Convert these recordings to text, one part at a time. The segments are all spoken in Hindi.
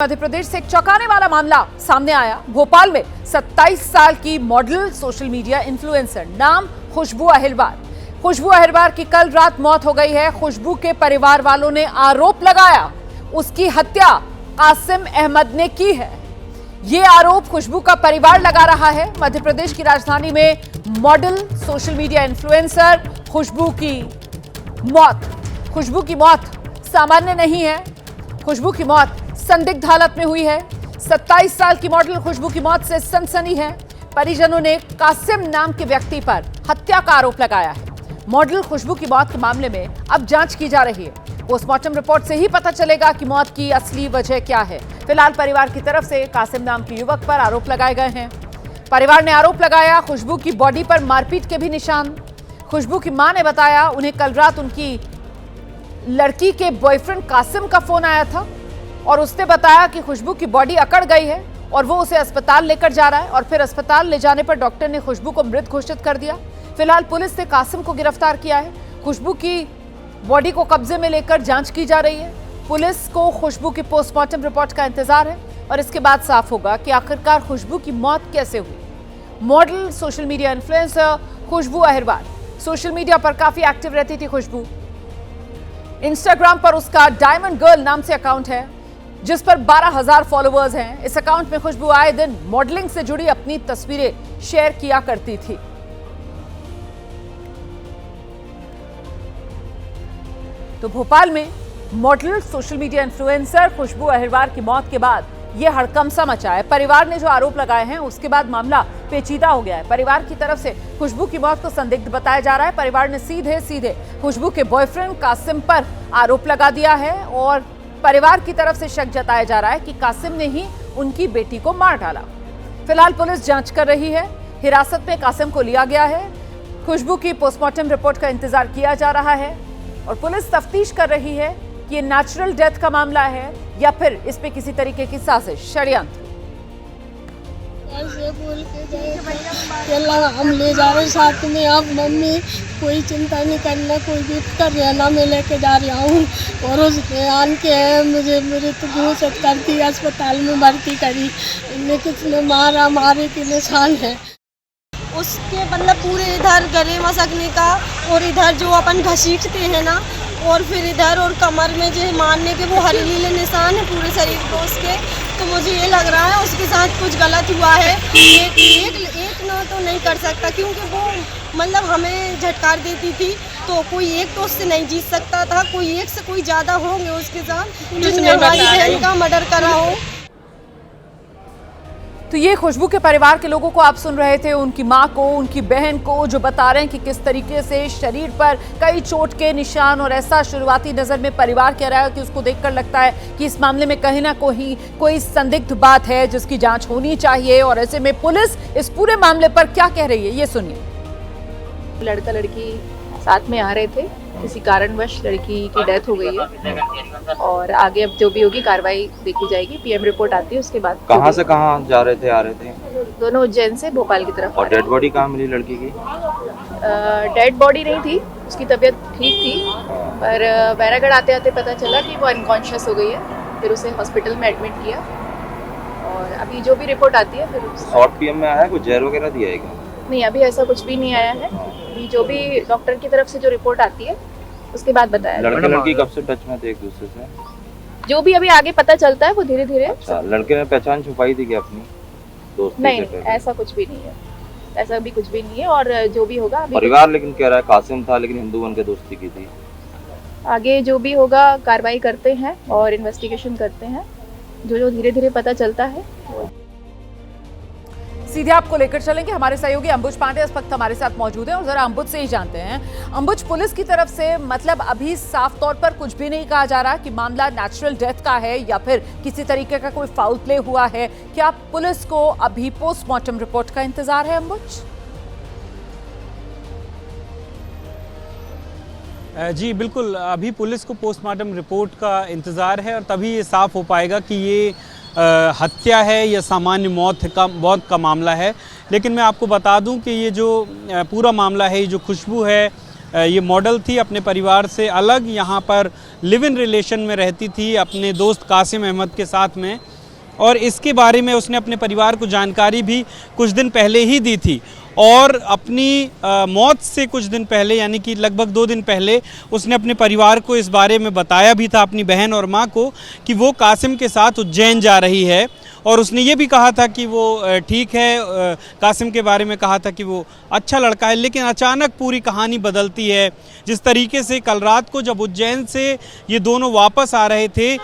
मध्य प्रदेश से एक चौंकाने वाला मामला सामने आया। भोपाल में 27 साल की मॉडल सोशल मीडिया इन्फ्लुएंसर नाम खुशबू अहिरवार। खुशबू अहिरवार की कल रात मौत हो गई है। खुशबू के परिवार वालों ने आरोप लगाया उसकी हत्या कासिम अहमद ने की है। ये आरोप खुशबू का परिवार लगा रहा है। मध्य प्रदेश की राजधानी में मॉडल सोशल मीडिया इन्फ्लुएंसर खुशबू की मौत सामान्य नहीं है। खुशबू की मौत संदिग्ध हालत में हुई है। 27 साल की मॉडल खुशबू की मौत से सनसनी है। परिजनों ने कासिम नाम के व्यक्ति पर हत्या का आरोप लगाया है। मॉडल खुशबू की मौत के मामले में अब जांच की जा रही है। पोस्टमार्टम रिपोर्ट से ही पता चलेगा कि मौत की असली वजह क्या है। फिलहाल परिवार की तरफ से कासिम नाम के युवक पर आरोप लगाए गए हैं। परिवार ने आरोप लगाया खुशबू की बॉडी पर मारपीट के भी निशान। खुशबू की मां ने बताया उन्हें कल रात उनकी लड़की के बॉयफ्रेंड कासिम का फोन आया था और उसने बताया कि खुशबू की बॉडी अकड़ गई है और वो उसे अस्पताल लेकर जा रहा है और फिर अस्पताल ले जाने पर डॉक्टर ने खुशबू को मृत घोषित कर दिया। फिलहाल पुलिस ने कासिम को गिरफ्तार किया है। खुशबू की बॉडी को कब्जे में लेकर जांच की जा रही है। पुलिस को खुशबू की पोस्टमार्टम रिपोर्ट का इंतजार है और इसके बाद साफ होगा कि आखिरकार खुशबू की मौत कैसे हुई। मॉडल सोशल मीडिया इन्फ्लुएंसर खुशबू अहिरवार सोशल मीडिया पर काफी एक्टिव रहती थी। खुशबू इंस्टाग्राम पर उसका डायमंड गर्ल नाम से अकाउंट है जिस पर 12,000 फॉलोअर्स हैं। इस अकाउंट में खुशबू आए दिन मॉडलिंग से जुड़ी अपनी तस्वीरें शेयर किया करती थी। तो भोपाल में मॉडल सोशल मीडिया इन्फ्लुएंसर खुशबू अहिरवार की मौत के बाद यह हड़कंप मचा है। परिवार ने जो आरोप लगाए हैं उसके बाद मामला पेचीदा हो गया है। परिवार की तरफ से खुशबू की मौत को संदिग्ध बताया जा रहा है। परिवार ने सीधे खुशबू के बॉयफ्रेंड कासिम पर आरोप लगा दिया है और परिवार की तरफ से शक जताया जा रहा है कि कासिम ने ही उनकी बेटी को मार डाला। फिलहाल पुलिस जांच कर रही है। हिरासत में कासिम को लिया गया है। खुशबू की पोस्टमार्टम रिपोर्ट का इंतजार किया जा रहा है और पुलिस तफ्तीश कर रही है कि ये नेचुरल डेथ का मामला है या फिर इस पे किसी तरीके की साजिश, षड्यंत्र। ऐसे बोल के हम ले जा रहे साथ में, आप मम्मी कोई चिंता नहीं करना, कोई भी कर रहना, मैं लेके जा रहा हूँ। और उसने आन के मुझे मेरे तो घोषित कर दी, अस्पताल में भर्ती करी। इन्हें किसने मारे के निशान है उसके, मतलब पूरे इधर गले मसकने का और इधर जो अपन घसीटते हैं ना, और फिर इधर और कमर में जो मारने के वो हरे नीले निशान है पूरे शरीर को उसके। तो मुझे ये लग रहा है उसके साथ कुछ गलत हुआ है। एक ना तो नहीं कर सकता क्योंकि वो मतलब हमें झटकार देती थी, तो कोई एक तो उससे नहीं जीत सकता था। कोई एक से कोई ज़्यादा होंगे उसके साथ जिसने हमारी बहन का मर्डर करा हो। तो ये खुशबू के परिवार के लोगों को आप सुन रहे थे, उनकी मां को, उनकी बहन को, जो बता रहे हैं कि किस तरीके से शरीर पर कई चोट के निशान और ऐसा शुरुआती नजर में परिवार कह रहा है कि उसको देखकर लगता है कि इस मामले में कहीं ना कहीं कोई संदिग्ध बात है जिसकी जांच होनी चाहिए। और ऐसे में पुलिस इस पूरे मामले पर क्या कह रही है, ये सुनिए। लड़का लड़की साथ में आ रहे थे, किसी कारणवश लड़की की डेथ हो गई है और आगे अब जो भी होगी कार्रवाई देखी जाएगी। पीएम रिपोर्ट आती है उसके बाद। कहाँ से कहाँ जा रहे थे, आ रहे थे? दोनों उज्जैन से भोपाल की तरफ। और डेड बॉडी कहाँ मिली लड़की की? डेड बॉडी नहीं थी, उसकी तबीयत ठीक थी, पर बैरागढ़ आते आते पता चला कि वो अनकॉन्शियस हो गई है। फिर उसे हॉस्पिटल में एडमिट किया और अभी जो भी रिपोर्ट आती है फिर शॉर्ट पीएम में आया है, कुछ जहर वगैरह दिया है क्या? नहीं, अभी ऐसा कुछ भी नहीं आया है। अभी जो भी डॉक्टर की तरफ से जो रिपोर्ट आती है उसके बाद बताया। लड़के लड़की कब से टच में थे एक दूसरे से? जो भी अभी आगे पता चलता है वो धीरे धीरे। अच्छा, लड़के ने पहचान छुपाई थी क्या अपनी दोस्ती? नहीं, ऐसा कुछ भी नहीं है, ऐसा भी कुछ भी नहीं है। और जो भी होगा अभी परिवार लेकिन कह रहा है कासिम था लेकिन हिंदू बन के दोस्ती की थी। आगे जो भी होगा कार्रवाई करते हैं और इन्वेस्टिगेशन करते हैं। जो धीरे धीरे पता चलता है सीधे आपको लेकर चलेंगे। हमारे सहयोगी अंबुज पांडे इस वक्त हमारे साथ मौजूद हैं और जरा अंबुज से ही जानते हैं। अंबुज, पुलिस की तरफ से मतलब अभी साफ तौर पर कुछ भी नहीं कहा जा रहा कि मामला नेचुरल डेथ का है या फिर किसी तरीके का कोई फाउल प्ले हुआ है। क्या पुलिस को अभी पोस्टमार्टम रिपोर्ट का इंतजार है अंबुज? जी बिल्कुल, अभी पुलिस को पोस्टमार्टम रिपोर्ट का इंतज़ार है और तभी ये साफ हो पाएगा कि ये हत्या है या सामान्य मौत का मामला है। लेकिन मैं आपको बता दूं कि ये जो पूरा मामला है, ये जो खुशबू है ये मॉडल थी, अपने परिवार से अलग यहाँ पर लिव इन रिलेशन में रहती थी अपने दोस्त कासिम अहमद के साथ में, और इसके बारे में उसने अपने परिवार को जानकारी भी कुछ दिन पहले ही दी थी। और अपनी मौत से कुछ दिन पहले, यानी कि लगभग 2 दिन पहले, उसने अपने परिवार को इस बारे में बताया भी था, अपनी बहन और माँ को, कि वो कासिम के साथ उज्जैन जा रही है। और उसने ये भी कहा था कि वो ठीक है, कासिम के बारे में कहा था कि वो अच्छा लड़का है। लेकिन अचानक पूरी कहानी बदलती है। जिस तरीके से कल रात को जब उज्जैन से ये दोनों वापस आ रहे थे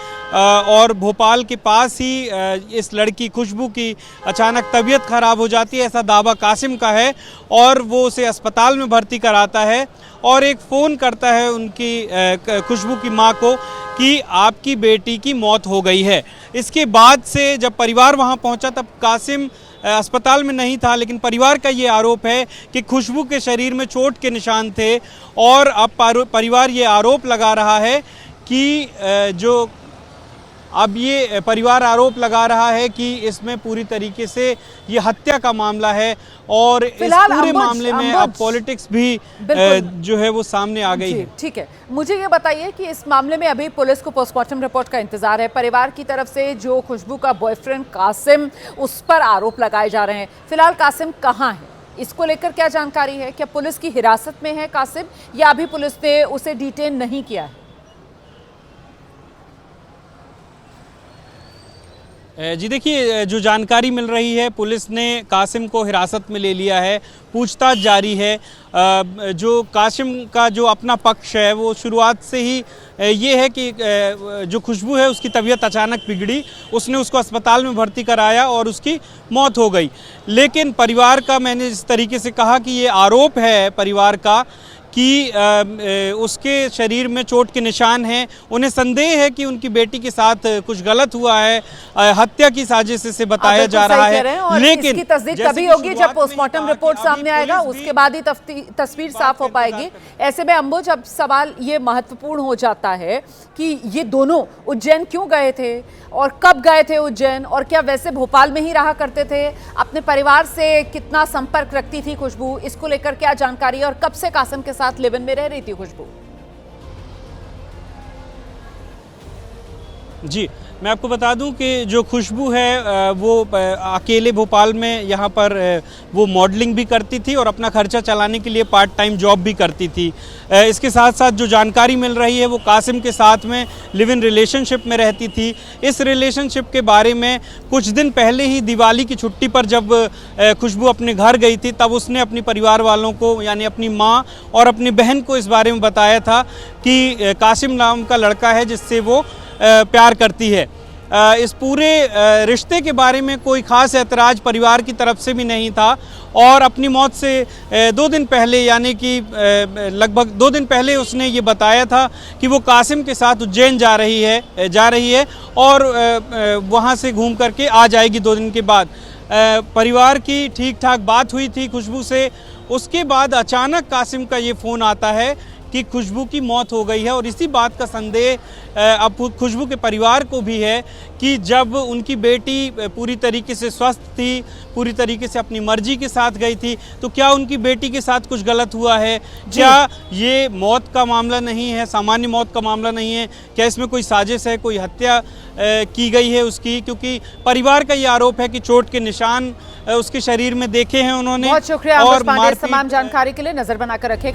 और भोपाल के पास ही इस लड़की खुशबू की अचानक तबीयत ख़राब हो जाती है, ऐसा दावा कासिम का है, और वो उसे अस्पताल में भर्ती कराता है और एक फ़ोन करता है उनकी खुशबू की माँ को कि आपकी बेटी की मौत हो गई है। इसके बाद से जब परिवार वहां पहुंचा तब कासिम अस्पताल में नहीं था, लेकिन परिवार का ये आरोप है कि खुशबू के शरीर में चोट के निशान थे। और अब परिवार ये आरोप लगा रहा है कि परिवार आरोप लगा रहा है कि इसमें पूरी तरीके से ये हत्या का मामला है, और इस पूरे मामले में अब पॉलिटिक्स भी जो है वो सामने आ गई है। ठीक है, मुझे ये बताइए कि इस मामले में अभी पुलिस को पोस्टमार्टम रिपोर्ट का इंतजार है। परिवार की तरफ से जो खुशबू का बॉयफ्रेंड कासिम, उस पर आरोप लगाए जा रहे हैं। फिलहाल कासिम कहाँ है, इसको लेकर क्या जानकारी है? क्या पुलिस की हिरासत में है कासिम, या अभी पुलिस ने उसे डिटेन नहीं किया है? जी देखिए, जो जानकारी मिल रही है, पुलिस ने कासिम को हिरासत में ले लिया है, पूछताछ जारी है। जो कासिम का जो अपना पक्ष है वो शुरुआत से ही ये है कि जो खुशबू है उसकी तबीयत अचानक बिगड़ी, उसने उसको अस्पताल में भर्ती कराया और उसकी मौत हो गई। लेकिन परिवार का, मैंने इस तरीके से कहा कि ये आरोप है परिवार का कि उसके शरीर में चोट के निशान हैं। उन्हें संदेह है कि उनकी बेटी के साथ कुछ गलत हुआ है, हत्या की साजिश से बताया जा रहा है। लेकिन इसकी तस्दीक तभी होगी जब पोस्टमार्टम रिपोर्ट सामने आएगा, उसके बाद ही तस्वीर साफ हो पाएगी। ऐसे में अंबुज, अब सवाल ये महत्वपूर्ण हो जाता है कि ये दोनों उज्जैन क्यों गए थे और कब गए थे उज्जैन, और क्या वैसे भोपाल में ही रहा करते थे? अपने परिवार से कितना संपर्क रखती थी खुशबू, इसको लेकर क्या जानकारी, और कब से कासिम के साथ लिव इन में रह रही थी खुशबू? जी, मैं आपको बता दूं कि जो खुशबू है वो अकेले भोपाल में यहाँ पर वो मॉडलिंग भी करती थी और अपना खर्चा चलाने के लिए पार्ट टाइम जॉब भी करती थी। इसके साथ साथ जो जानकारी मिल रही है वो कासिम के साथ में लिव इन रिलेशनशिप में रहती थी। इस रिलेशनशिप के बारे में कुछ दिन पहले ही दिवाली की छुट्टी पर जब खुशबू अपने घर गई थी, तब उसने अपने परिवार वालों को, यानी अपनी माँ और अपनी बहन को इस बारे में बताया था कि कासिम नाम का लड़का है जिससे वो प्यार करती है। इस पूरे रिश्ते के बारे में कोई ख़ास ऐतराज़ परिवार की तरफ से भी नहीं था, और अपनी मौत से 2 दिन पहले, यानी कि लगभग 2 दिन पहले उसने ये बताया था कि वो कासिम के साथ उज्जैन जा रही है और वहाँ से घूम करके आ जाएगी 2 दिन के बाद। परिवार की ठीक ठाक बात हुई थी खुशबू से। उसके बाद अचानक कासिम का ये फ़ोन आता है कि खुशबू की मौत हो गई है, और इसी बात का संदेह अब खुशबू के परिवार को भी है कि जब उनकी बेटी पूरी तरीके से स्वस्थ थी, पूरी तरीके से अपनी मर्जी के साथ गई थी, तो क्या उनकी बेटी के साथ कुछ गलत हुआ है? क्या ये मौत का मामला नहीं है, सामान्य मौत का मामला नहीं है? क्या इसमें कोई साजिश है, कोई हत्या की गई है उसकी? क्योंकि परिवार का ये आरोप है कि चोट के निशान उसके शरीर में देखे हैं उन्होंने। बहुत शुक्रिया अंबुज पांडे, तमाम जानकारी के लिए। नजर बनाकर रखेगा।